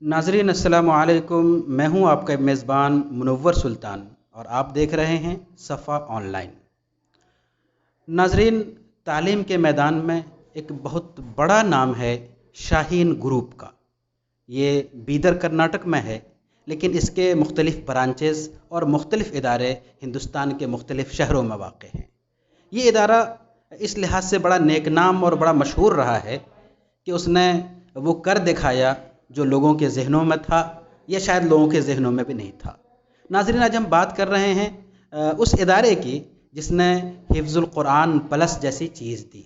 ناظرین السلام علیکم، میں ہوں آپ کا میزبان منور سلطان اور آپ دیکھ رہے ہیں صفا آن لائن۔ ناظرین، تعلیم کے میدان میں ایک بہت بڑا نام ہے شاہین گروپ کا۔ یہ بیدر کرناٹک میں ہے، لیکن اس کے مختلف برانچز اور مختلف ادارے ہندوستان کے مختلف شہروں میں واقع ہیں۔ یہ ادارہ اس لحاظ سے بڑا نیک نام اور بڑا مشہور رہا ہے کہ اس نے وہ کر دکھایا جو لوگوں کے ذہنوں میں تھا یا شاید لوگوں کے ذہنوں میں بھی نہیں تھا۔ ناظرین، آج ہم بات کر رہے ہیں اس ادارے کی جس نے حفظ القرآن پلس جیسی چیز دی۔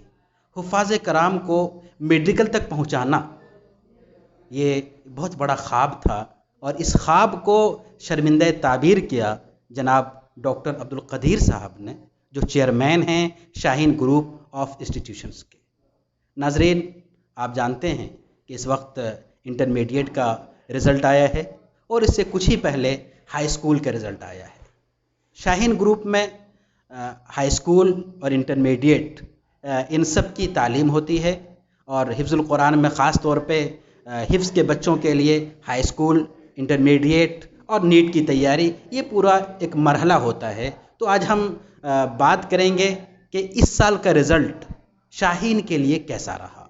حفاظ کرام کو میڈیکل تک پہنچانا یہ بہت بڑا خواب تھا، اور اس خواب کو شرمندہ تعبیر کیا جناب ڈاکٹر عبدالقدیر صاحب نے، جو چیئرمین ہیں شاہین گروپ آف انسٹیٹیوشنز کے۔ ناظرین، آپ جانتے ہیں کہ اس وقت انٹرمیڈیٹ کا رزلٹ آیا ہے اور اس سے کچھ ہی پہلے ہائی اسکول کا رزلٹ آیا ہے۔ شاہین گروپ میں ہائی اسکول اور انٹرمیڈیٹ ان سب کی تعلیم ہوتی ہے، اور حفظ القرآن میں خاص طور پہ حفظ کے بچوں کے لیے ہائی اسکول، انٹرمیڈیٹ اور نیٹ کی تیاری، یہ پورا ایک مرحلہ ہوتا ہے۔ تو آج ہم بات کریں گے کہ اس سال کا رزلٹ شاہین کے لیے کیسا رہا،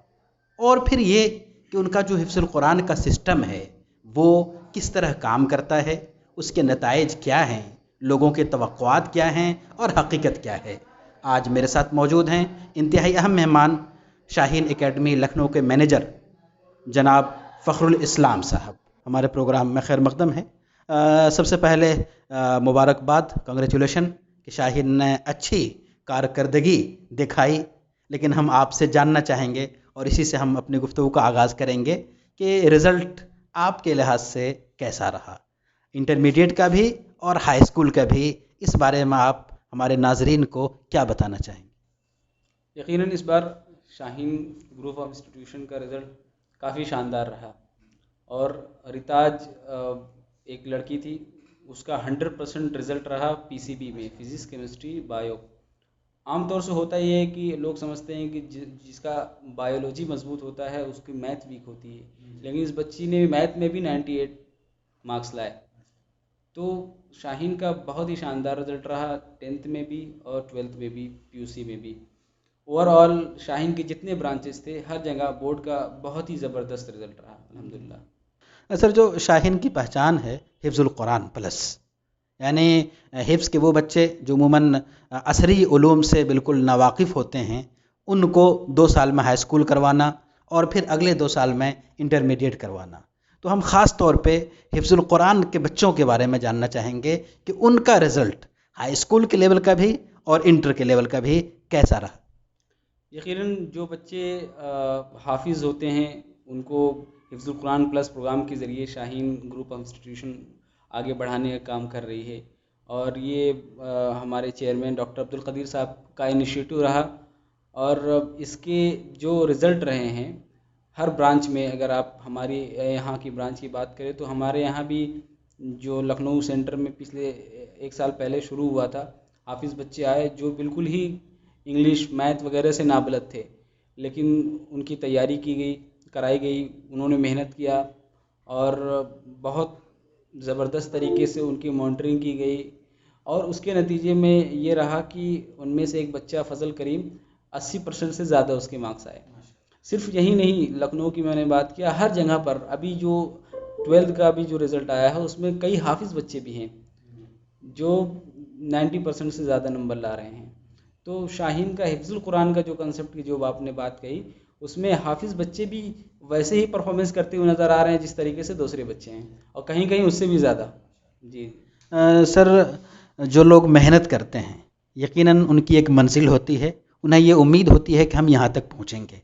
اور پھر یہ کہ ان کا جو حفظ القرآن کا سسٹم ہے وہ کس طرح کام کرتا ہے، اس کے نتائج کیا ہیں، لوگوں کے توقعات کیا ہیں اور حقیقت کیا ہے۔ آج میرے ساتھ موجود ہیں انتہائی اہم مہمان، شاہین اکیڈمی لکھنؤ کے مینیجر جناب فخر الاسلام صاحب، ہمارے پروگرام میں خیر مقدم ہے۔ سب سے پہلے مبارکباد، کنگریچولیشن کہ شاہین نے اچھی کارکردگی دکھائی، لیکن ہم آپ سے جاننا چاہیں گے اور اسی سے ہم اپنی گفتگو کا آغاز کریں گے کہ رزلٹ آپ کے لحاظ سے کیسا رہا، انٹرمیڈیٹ کا بھی اور ہائی اسکول کا بھی۔ اس بارے میں آپ ہمارے ناظرین کو کیا بتانا چاہیں گے؟ یقیناً اس بار شاہین گروپ آف انسٹیٹیوشن کا رزلٹ کافی شاندار رہا، اور ریتاج ایک لڑکی تھی، اس کا 100% رزلٹ رہا پی سی بی میں، فزکس، کیمسٹری، بایو۔ عام طور سے ہوتا یہ ہے کہ لوگ سمجھتے ہیں کہ جس کا بایولوجی مضبوط ہوتا ہے اس کی میتھ ویک ہوتی ہے، لیکن اس بچی نے میتھ میں بھی 98 مارکس لائے۔ تو شاہین کا بہت ہی شاندار رزلٹ رہا 10th میں بھی اور 12th میں بھی، پی یو سی میں بھی۔ اوور آل شاہین کے جتنے برانچز تھے ہر جگہ بورڈ کا بہت ہی زبردست رزلٹ رہا الحمدللہ۔ سر، جو شاہین کی پہچان ہے حفظ القرآن پلس، یعنی حفظ کے وہ بچے جو عموماً عصری علوم سے بالکل ناواقف ہوتے ہیں، ان کو 2 سال میں ہائی اسکول کروانا اور پھر اگلے 2 سال میں انٹرمیڈیٹ کروانا۔ تو ہم خاص طور پہ حفظ القرآن کے بچوں کے بارے میں جاننا چاہیں گے کہ ان کا رزلٹ ہائی اسکول کے لیول کا بھی اور انٹر کے لیول کا بھی کیسا رہا۔ یقیناً جو بچے حافظ ہوتے ہیں ان کو حفظ القرآن پلس پروگرام کے ذریعے شاہین گروپ آف انسٹیٹیوشن آگے بڑھانے کا کام کر رہی ہے، اور یہ ہمارے چیئرمین ڈاکٹر عبدالقدیر صاحب کا انیشیٹو رہا، اور اس کے جو رزلٹ رہے ہیں ہر برانچ میں، اگر آپ ہماری یہاں کی برانچ کی بات کریں تو ہمارے یہاں بھی جو لکھنؤ سینٹر میں پچھلے 1 سال پہلے شروع ہوا تھا، حافظ بچے آئے جو بالکل ہی انگلش، میتھ وغیرہ سے نابلد تھے، لیکن ان کی تیاری کی گئی، کرائی گئی، انہوں نے محنت کیا، اور بہت زبردست طریقے سے ان کی مانیٹرنگ کی گئی، اور اس کے نتیجے میں یہ رہا کہ ان میں سے ایک بچہ فضل کریم 80% سے زیادہ اس کے مارکس آئے۔ صرف یہی نہیں، لکھنؤ کی میں نے بات کیا، ہر جگہ پر ابھی جو 12th کا بھی جو رزلٹ آیا ہے اس میں کئی حافظ بچے بھی ہیں جو 90% سے زیادہ نمبر لا رہے ہیں۔ تو شاہین کا حفظ القرآن کا جو کنسیپٹ کی جو آپ نے بات کہی، اس میں حافظ بچے بھی ویسے ہی پرفارمنس کرتے ہوئے نظر آ رہے ہیں جس طریقے سے دوسرے بچے ہیں، اور کہیں کہیں اس سے بھی زیادہ۔ جی سر، جو لوگ محنت کرتے ہیں یقیناً ان کی ایک منزل ہوتی ہے، انہیں یہ امید ہوتی ہے کہ ہم یہاں تک پہنچیں گے،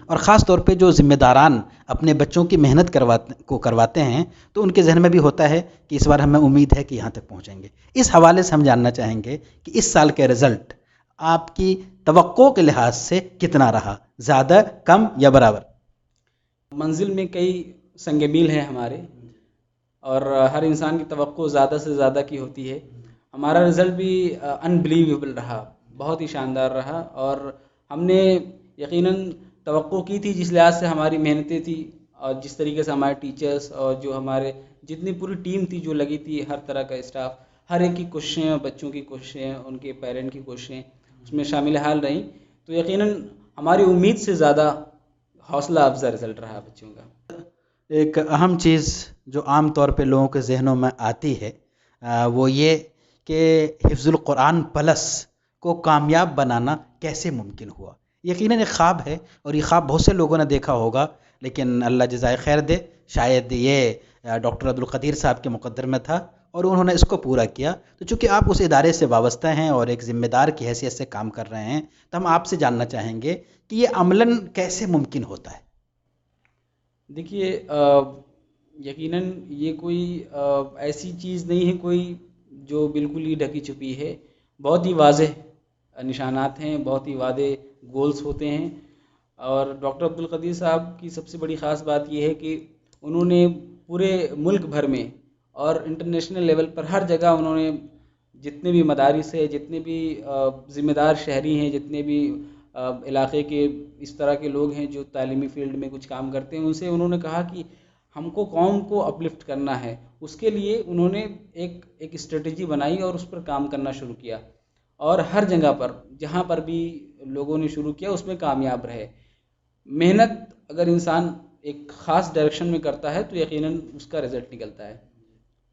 اور خاص طور پہ جو ذمہ داران اپنے بچوں کی محنت کرواتے ہیں تو ان کے ذہن میں بھی ہوتا ہے کہ اس بار ہمیں امید ہے کہ یہاں تک پہنچیں گے۔ اس حوالے سے ہم جاننا چاہیں گے کہ اس سال کے رزلٹ آپ کی توقع کے لحاظ سے کتنا رہا، زیادہ، کم یا برابر؟ منزل میں کئی سنگ میل ہیں ہمارے، اور ہر انسان کی توقع زیادہ سے زیادہ کی ہوتی ہے۔ ہمارا رزلٹ بھی انبلیویبل رہا، بہت ہی شاندار رہا، اور ہم نے یقیناً توقع کی تھی جس لحاظ سے ہماری محنتیں تھی، اور جس طریقے سے ہمارے ٹیچرس اور جو ہمارے جتنی پوری ٹیم تھی جو لگی تھی، ہر طرح کا اسٹاف، ہر ایک کی کوششیں، بچوں کی کوششیں، ان کے پیرنٹ کی کوششیں اس میں شامل حال رہیں، تو یقیناً ہماری امید سے زیادہ حوصلہ افزا رزلٹ رہا بچوں کا۔ ایک اہم چیز جو عام طور پہ لوگوں کے ذہنوں میں آتی ہے وہ یہ کہ حفظ القرآن پلس کو کامیاب بنانا کیسے ممکن ہوا۔ یقیناً ایک خواب ہے اور یہ خواب بہت سے لوگوں نے دیکھا ہوگا، لیکن اللہ جزائے خیر دے، شاید یہ ڈاکٹر عبدالقدیر صاحب کے مقدر میں تھا اور انہوں نے اس کو پورا کیا۔ تو چونکہ آپ اس ادارے سے وابستہ ہیں اور ایک ذمہ دار کی حیثیت سے کام کر رہے ہیں، تو ہم آپ سے جاننا چاہیں گے کہ یہ عملاً کیسے ممکن ہوتا ہے۔ دیکھیے، یقیناً یہ کوئی ایسی چیز نہیں ہے کوئی جو بالکل ہی ڈھکی چھپی ہے، بہت ہی واضح نشانات ہیں، بہت ہی واضح گولز ہوتے ہیں، اور ڈاکٹر عبدالقدیر صاحب کی سب سے بڑی خاص بات یہ ہے کہ انہوں نے پورے ملک بھر میں اور انٹرنیشنل لیول پر ہر جگہ انہوں نے جتنے بھی مدارس ہے، جتنے بھی ذمہ دار شہری ہیں، جتنے بھی علاقے کے اس طرح کے لوگ ہیں جو تعلیمی فیلڈ میں کچھ کام کرتے ہیں، ان سے انہوں نے کہا کہ ہم کو قوم کو اپلفٹ کرنا ہے، اس کے لیے انہوں نے ایک اسٹریٹجی بنائی اور اس پر کام کرنا شروع کیا، اور ہر جگہ پر جہاں پر بھی لوگوں نے شروع کیا اس میں کامیاب رہے۔ محنت اگر انسان ایک خاص ڈائریکشن میں کرتا ہے تو یقیناً اس کا رزلٹ نکلتا ہے۔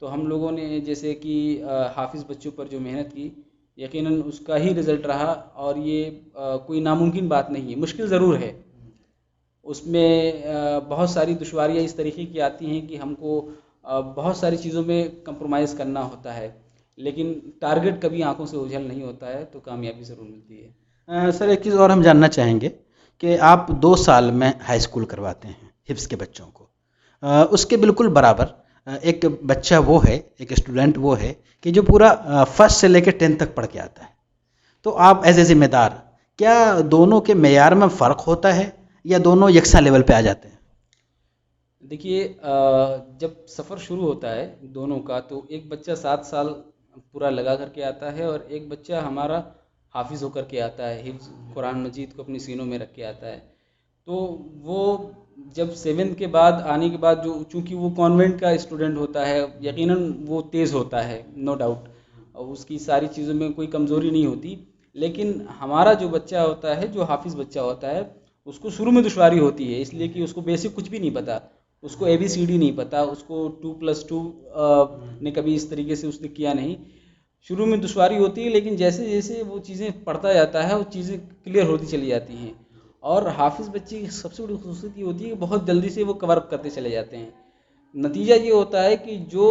تو ہم لوگوں نے جیسے کہ حافظ بچوں پر جو محنت کی، یقیناً اس کا ہی رزلٹ رہا، اور یہ کوئی ناممکن بات نہیں ہے، مشکل ضرور ہے، اس میں بہت ساری دشواریاں اس طریقے کی آتی ہیں کہ ہم کو بہت ساری چیزوں میں کمپرومائز کرنا ہوتا ہے، لیکن ٹارگٹ کبھی آنکھوں سے اوجھل نہیں ہوتا ہے، تو کامیابی ضرور ملتی ہے۔ سر ایک چیز اور ہم جاننا چاہیں گے کہ آپ 2 سال میں ہائی اسکول کرواتے ہیں حفظ کے بچوں کو، اس کے بالکل برابر ایک بچہ وہ ہے، ایک اسٹوڈنٹ وہ ہے کہ جو پورا فرسٹ سے لے کے 10 تک پڑھ کے آتا ہے، تو آپ ایز اے ذمہ دار کیا دونوں کے معیار میں فرق ہوتا ہے یا دونوں یکساں لیول پہ آ جاتے ہیں؟ دیکھیے، جب سفر شروع ہوتا ہے دونوں کا، تو ایک بچہ 7 سال پورا لگا کر کے آتا ہے، اور ایک بچہ ہمارا حافظ ہو کر کے آتا ہے، حفظ قرآن مجید کو اپنی سینوں میں رکھ کے آتا ہے۔ تو وہ جب 7 کے بعد آنے کے بعد، جو چونکہ وہ کانوینٹ کا اسٹوڈنٹ ہوتا ہے، یقیناً وہ تیز ہوتا ہے، نو ڈاؤٹ، اور اس کی ساری چیزوں میں کوئی کمزوری نہیں ہوتی، لیکن ہمارا جو بچہ ہوتا ہے، جو حافظ بچہ ہوتا ہے، اس کو شروع میں دشواری ہوتی ہے، اس لیے کہ اس کو بیسک کچھ بھی نہیں پتا، اس کو ABCD نہیں پتا، اس کو 2+2 نے کبھی اس طریقے سے اس نے کیا نہیں، شروع میں دشواری ہوتی ہے، لیکن جیسے جیسے وہ چیزیں پڑھتا جاتا ہے وہ چیزیں کلیئر ہوتی چلی جاتی ہیں۔ اور حافظ بچے کی سب سے بڑی خصوصیت یہ ہوتی ہے کہ بہت جلدی سے وہ کور اپ کرتے چلے جاتے ہیں۔ نتیجہ یہ ہوتا ہے کہ جو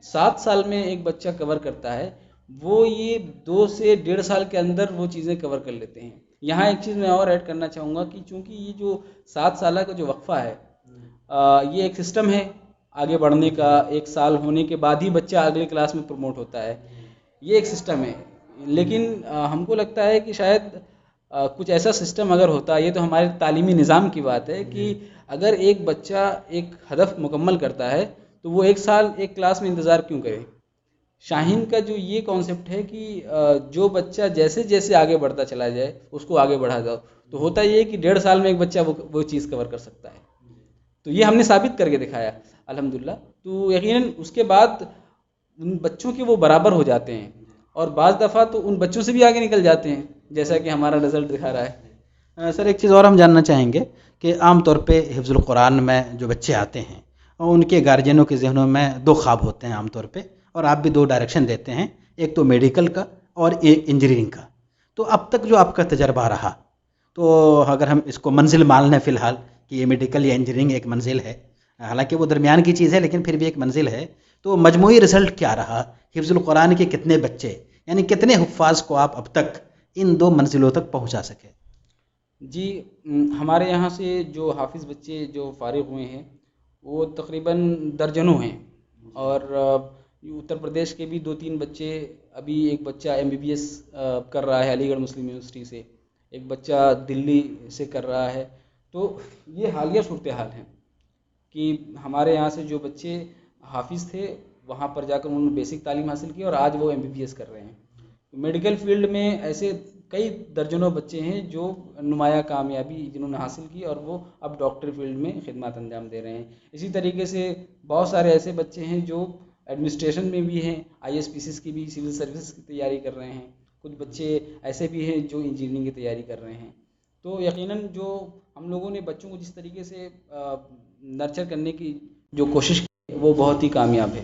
7 سال میں ایک بچہ کور کرتا ہے، وہ یہ 2 سے 1.5 سال کے اندر وہ چیزیں کور کر لیتے ہیں۔ یہاں ایک چیز میں اور ایڈ کرنا چاہوں گا کہ چونکہ یہ جو 7 سالہ کا جو وقفہ ہے، یہ ایک سسٹم ہے آگے بڑھنے کا، 1 سال ہونے کے بعد ہی بچہ اگلے کلاس میں پروموٹ ہوتا ہے، یہ ایک سسٹم ہے، لیکن ہم کو لگتا ہے کہ شاید کچھ ایسا سسٹم اگر ہوتا، یہ تو ہمارے تعلیمی نظام کی بات ہے کہ اگر ایک بچہ ایک ہدف مکمل کرتا ہے تو وہ 1 سال ایک کلاس میں انتظار کیوں کرے۔ شاہین کا جو یہ کانسیپٹ ہے کہ جو بچہ جیسے جیسے آگے بڑھتا چلا جائے اس کو آگے بڑھا جاؤ، تو ہوتا یہ ہے کہ 1.5 سال میں ایک بچہ وہ چیز کور کر سکتا ہے، تو یہ ہم نے ثابت کر کے دکھایا الحمدللہ۔ تو یقیناً اس کے بعد ان بچوں کے وہ برابر ہو جاتے ہیں، اور بعض دفعہ تو ان بچوں سے بھی آگے نکل جاتے ہیں، جیسا کہ ہمارا رزلٹ دکھا رہا ہے۔ سر ایک چیز اور ہم جاننا چاہیں گے کہ عام طور پہ حفظ القرآن میں جو بچے آتے ہیں اور ان کے گارجینوں کے ذہنوں میں 2 خواب ہوتے ہیں عام طور پہ، اور آپ بھی 2 ڈائریکشن دیتے ہیں، ایک تو میڈیکل کا اور ایک انجینئرنگ کا۔ تو اب تک جو آپ کا تجربہ رہا، تو اگر ہم اس کو منزل مان لیں فی الحال کہ یہ میڈیکل یا انجینئرنگ ایک منزل ہے، حالانکہ وہ درمیان کی چیز ہے لیکن پھر بھی ایک منزل ہے، تو مجموعی رزلٹ کیا رہا؟ حفظ القرآن کے کتنے بچے، یعنی کتنے حفاظ کو آپ اب تک ان 2 منزلوں تک پہنچا سکے؟ جی، ہمارے یہاں سے جو حافظ بچے جو فارغ ہوئے ہیں وہ تقریباً درجنوں ہیں، اور اتر پردیش کے بھی 2-3 بچے، ابھی ایک بچہ MBBS کر رہا ہے علی گڑھ مسلم یونیورسٹی سے، ایک بچہ دلی سے کر رہا ہے۔ تو یہ حالیہ صورتحال ہیں کہ ہمارے یہاں سے جو بچے حافظ تھے وہاں پر جا کر انہوں نے بیسک تعلیم حاصل کی، اور آج وہ MBBS کر رہے ہیں۔ میڈیکل فیلڈ میں ایسے کئی درجنوں بچے ہیں جو نمایاں کامیابی جنہوں نے حاصل کی اور وہ اب ڈاکٹری فیلڈ میں خدمات انجام دے رہے ہیں. اسی طریقے سے بہت سارے ایسے بچے ہیں جو ایڈمنسٹریشن میں بھی ہیں, ISPCs کی بھی, سول سروسز کی تیاری کر رہے ہیں. کچھ بچے ایسے بھی ہیں جو انجینئرنگ کی تیاری کر رہے ہیں. تو یقیناً جو ہم لوگوں نے بچوں کو جس طریقے سے نرچر کرنے کی جو کوشش کی وہ بہت ہی کامیاب ہے.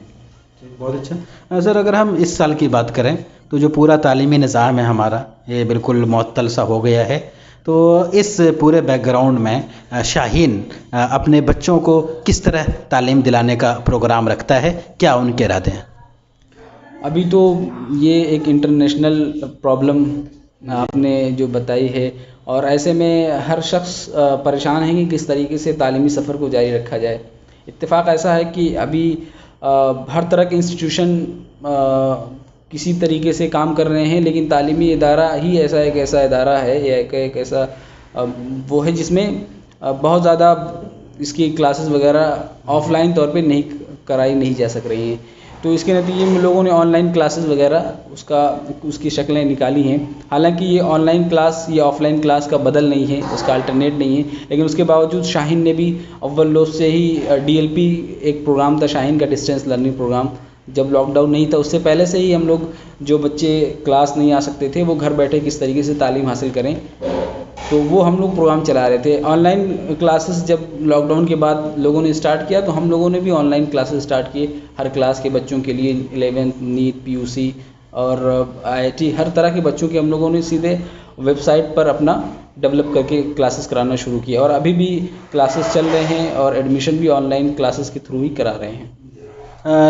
بہت اچھا سر. اگر ہم اس سال کی بات کریں تو جو پورا تعلیمی نظام ہے ہمارا یہ بالکل معطل سا ہو گیا ہے, تو اس پورے بیک گراؤنڈ میں شاہین اپنے بچوں کو کس طرح تعلیم دلانے کا پروگرام رکھتا ہے, کیا ان کے ارادے ہیں؟ ابھی تو یہ ایک انٹرنیشنل پرابلم آپ نے جو بتائی ہے, اور ایسے میں ہر شخص پریشان ہے کہ کس طریقے سے تعلیمی سفر کو جاری رکھا جائے. اتفاق ایسا ہے کہ ابھی ہر طرح کے انسٹیٹیوشن کسی طریقے سے کام کر رہے ہیں, لیکن تعلیمی ادارہ ہی ایک ایسا ادارہ ہے یا ایک ایسا وہ ہے جس میں بہت زیادہ اس کی کلاسز وغیرہ آف لائن طور پہ کرائی نہیں جا سک رہی ہیں. تو اس کے نتیجے میں لوگوں نے آن لائن کلاسز وغیرہ اس کی شکلیں نکالی ہیں. حالانکہ یہ آن لائن کلاس یا آف لائن کلاس کا بدل نہیں ہے, اس کا الٹرنیٹ نہیں ہے, لیکن اس کے باوجود شاہین نے بھی اول روز سے ہی DLP ایک پروگرام تھا شاہین کا, ڈسٹینس لرننگ پروگرام. جب لاک ڈاؤن نہیں تھا اس سے پہلے سے ہی ہم لوگ جو بچے کلاس نہیں آ سکتے تھے وہ گھر بیٹھے کس طریقے سے تعلیم حاصل کریں, تو وہ ہم لوگ پروگرام چلا رہے تھے. آن لائن کلاسز جب لاک ڈاؤن کے بعد لوگوں نے اسٹارٹ کیا تو ہم لوگوں نے بھی آن لائن کلاسز اسٹارٹ کیے ہر کلاس کے بچوں کے لیے. 11th نیٹ, PUC اور IIT ہر طرح کے بچوں کے ہم لوگوں نے سیدھے ویب سائٹ پر اپنا ڈیولپ کر کے کلاسز کرانا شروع کیا, اور ابھی بھی کلاسز چل رہے ہیں اور ایڈمیشن بھی آن لائن کلاسز کے تھرو ہی کرا رہے ہیں.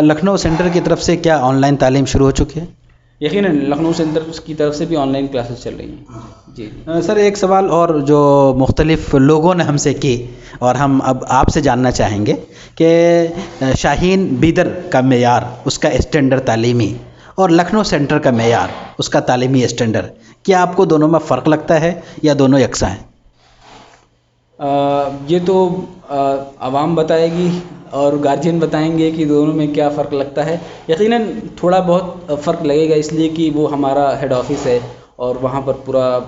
لکھنؤ سینٹر کی طرف سے کیا آن لائن تعلیم شروع ہو چکی ہے؟ یقیناً لکھنؤ سینٹر کی طرف سے بھی آن لائن کلاسز چل رہی ہیں. جی سر, ایک سوال اور جو مختلف لوگوں نے ہم سے کی اور ہم اب آپ سے جاننا چاہیں گے کہ شاہین بیدر کا معیار, اس کا اسٹینڈرڈ تعلیمی, اور لکھنؤ سینٹر کا معیار, اس کا تعلیمی اسٹینڈرڈ, کیا آپ کو دونوں میں فرق لگتا ہے یا دونوں یکساں ہیں؟ یہ تو عوام بتائے گی اور گارجین بتائیں گے کہ دونوں میں کیا فرق لگتا ہے. یقیناً تھوڑا بہت فرق لگے گا, اس لیے کہ وہ ہمارا ہیڈ آفس ہے اور وہاں پر پورا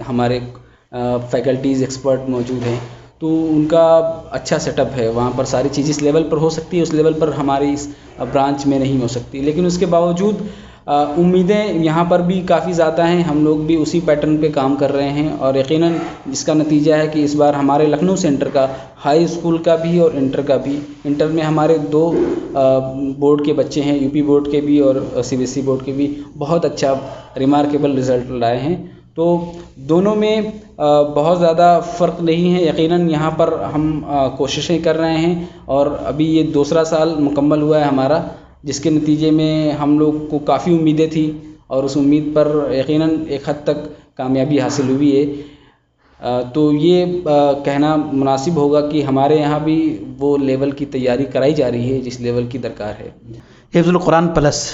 ہمارے فیکلٹیز ایکسپرٹ موجود ہیں, تو ان کا اچھا سیٹ اپ ہے. وہاں پر ساری چیزیں اس لیول پر ہو سکتی ہے, اس لیول پر ہماری اس برانچ میں نہیں ہو سکتی. لیکن اس کے باوجود امیدیں یہاں پر بھی کافی زیادہ ہیں. ہم لوگ بھی اسی پیٹرن پہ کام کر رہے ہیں, اور یقیناً اس کا نتیجہ ہے کہ اس بار ہمارے لکھنؤ سینٹر کا ہائی اسکول کا بھی اور انٹر کا بھی, انٹر میں ہمارے 2 بورڈ کے بچے ہیں, UP بورڈ کے بھی اور CBSE بورڈ کے بھی, بہت اچھا ریمارکیبل رزلٹ لائے ہیں. تو دونوں میں بہت زیادہ فرق نہیں ہے. یقیناً یہاں پر ہم کوششیں کر رہے ہیں, اور ابھی یہ دوسرا سال مکمل ہوا ہے ہمارا, جس کے نتیجے میں ہم لوگ کو کافی امیدیں تھیں, اور اس امید پر یقیناً ایک حد تک کامیابی حاصل ہوئی ہے. تو یہ کہنا مناسب ہوگا کہ ہمارے یہاں بھی وہ لیول کی تیاری کرائی جا رہی ہے جس لیول کی درکار ہے. حفظ القرآن پلس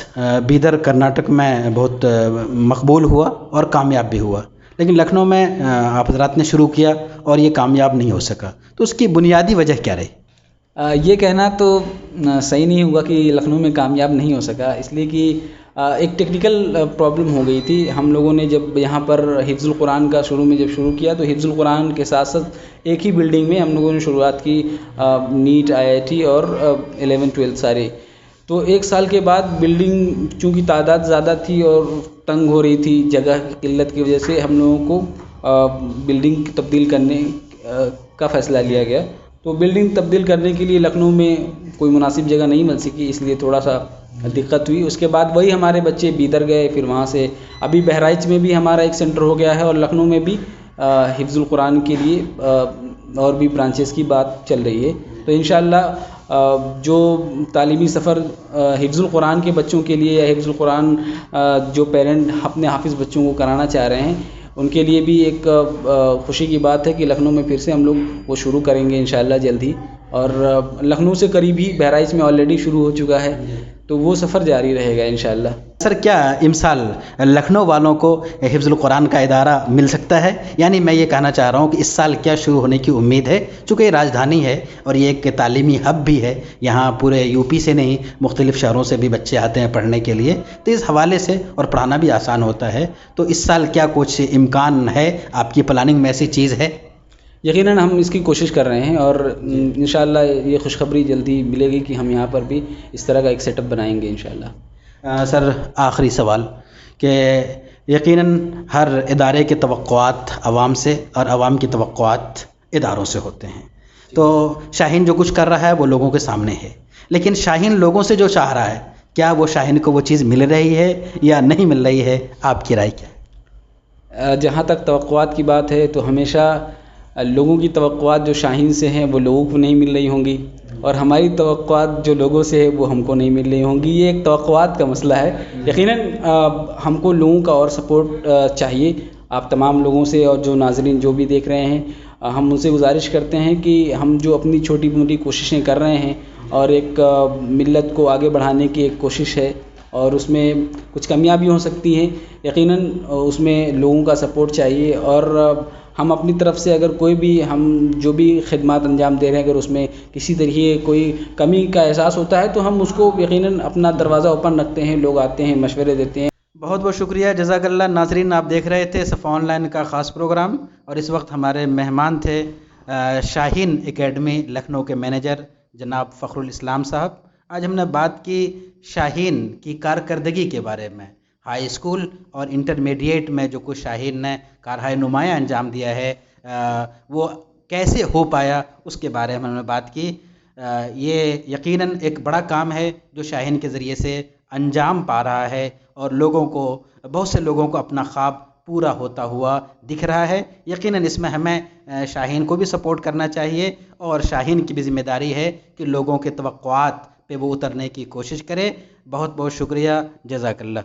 بیدر کرناٹک میں بہت مقبول ہوا اور کامیاب بھی ہوا, لیکن لکھنؤ میں آپ حضرات نے شروع کیا اور یہ کامیاب نہیں ہو سکا, تو اس کی بنیادی وجہ کیا رہی؟ یہ کہنا تو صحیح نہیں ہوگا کہ لکھنؤ میں کامیاب نہیں ہو سکا, اس لیے کہ ایک ٹیکنیکل پرابلم ہو گئی تھی. ہم لوگوں نے جب یہاں پر حفظ القرآن کا شروع کیا تو حفظ القرآن کے ساتھ ساتھ ایک ہی بلڈنگ میں ہم لوگوں نے شروعات کی, نیٹ, IIT اور 11th 12th سارے. تو 1 سال کے بعد بلڈنگ چونکہ تعداد زیادہ تھی اور تنگ ہو رہی تھی, جگہ کی قلت کی وجہ سے ہم لوگوں کو بلڈنگ تبدیل کرنے کا فیصلہ لیا گیا. تو بلڈنگ تبدیل کرنے کے لیے لکھنؤ میں کوئی مناسب جگہ نہیں مل سکی, اس لیے تھوڑا سا دقت ہوئی. اس کے بعد وہی ہمارے بچے بیدر گئے, پھر وہاں سے ابھی بہرائچ میں بھی ہمارا ایک سینٹر ہو گیا ہے, اور لکھنؤ میں بھی حفظ القرآن کے لیے اور بھی برانچز کی بات چل رہی ہے. تو انشاءاللہ جو تعلیمی سفر حفظ القرآن کے بچوں کے لیے یا حفظ القرآن جو پیرنٹ اپنے حافظ بچوں کو کرانا چاہ رہے ہیں ان کے لیے بھی ایک خوشی کی بات ہے کہ لکھنؤ میں پھر سے ہم لوگ وہ شروع کریں گے انشاءاللہ جلد ہی. اور لکھنؤ سے قریب ہی بہرائچ میں آلریڈی شروع ہو چکا ہے, تو وہ سفر جاری رہے گا انشاءاللہ. سر کیا امسال لکھنؤ والوں کو حفظ القرآن کا ادارہ مل سکتا ہے؟ یعنی میں یہ کہنا چاہ رہا ہوں کہ اس سال کیا شروع ہونے کی امید ہے، چونکہ یہ راجدھانی ہے اور یہ ایک تعلیمی ہب بھی ہے، یہاں پورے یو پی سے نہیں مختلف شہروں سے بھی بچے آتے ہیں پڑھنے کے لیے، تو اس حوالے سے اور پڑھانا بھی آسان ہوتا ہے، تو اس سال کیا کچھ امکان ہے، آپ کی پلاننگ میں ایسی چیز ہے؟ یقیناً ہم اس کی کوشش کر رہے ہیں اور انشاءاللہ یہ خوشخبری جلدی ملے گی کہ ہم یہاں پر بھی اس طرح کا ایک سیٹ اپ بنائیں گے انشاءاللہ۔ سر آخری سوال کہ یقیناً ہر ادارے کے توقعات عوام سے اور عوام کی توقعات اداروں سے ہوتے ہیں، تو شاہین جو کچھ کر رہا ہے وہ لوگوں کے سامنے ہے، لیکن شاہین لوگوں سے جو چاہ رہا ہے کیا وہ شاہین کو وہ چیز مل رہی ہے یا نہیں مل رہی ہے؟ آپ کی رائے کیا ہے؟ جہاں تک توقعات کی بات ہے تو ہمیشہ لوگوں کی توقعات جو شاہین سے ہیں وہ لوگوں کو نہیں مل رہی ہوں گی، اور ہماری توقعات جو لوگوں سے ہے وہ ہم کو نہیں مل رہی ہوں گی، یہ ایک توقعات کا مسئلہ ہے۔ یقیناً ہم کو لوگوں کا اور سپورٹ چاہیے، آپ تمام لوگوں سے، اور جو ناظرین جو بھی دیکھ رہے ہیں ہم ان سے گزارش کرتے ہیں کہ ہم جو اپنی چھوٹی موٹی کوششیں کر رہے ہیں اور ایک ملت کو آگے بڑھانے کی ایک کوشش ہے، اور اس میں کچھ کمیاں بھی ہو سکتی ہیں، یقیناً اس میں لوگوں کا سپورٹ چاہیے، اور ہم اپنی طرف سے اگر کوئی بھی ہم جو بھی خدمات انجام دے رہے ہیں اگر اس میں کسی طریقے کوئی کمی کا احساس ہوتا ہے تو ہم اس کو یقیناً اپنا دروازہ اوپن رکھتے ہیں، لوگ آتے ہیں مشورے دیتے ہیں۔ بہت بہت شکریہ، جزاک اللہ۔ ناظرین آپ دیکھ رہے تھے صفا آن لائن کا خاص پروگرام، اور اس وقت ہمارے مہمان تھے شاہین اکیڈمی لکھنؤ کے مینیجر جناب فخر الاسلام صاحب۔ آج ہم نے بات کی شاہین کی کارکردگی کے بارے میں، ہائی اسکول اور انٹرمیڈیٹ میں جو کچھ شاہین نے کارہائے نمایاں انجام دیا ہے وہ کیسے ہو پایا، اس کے بارے میں ہم نے بات کی۔ یہ یقیناً ایک بڑا کام ہے جو شاہین کے ذریعے سے انجام پا رہا ہے، اور لوگوں کو، بہت سے لوگوں کو اپنا خواب پورا ہوتا ہوا دکھ رہا ہے۔ یقیناً اس میں ہمیں شاہین کو بھی سپورٹ کرنا چاہیے، اور شاہین کی بھی ذمہ داری ہے کہ لوگوں کے توقعات پہ وہ اترنے کی کوشش کرے۔ بہت بہت شکریہ، جزاک اللہ۔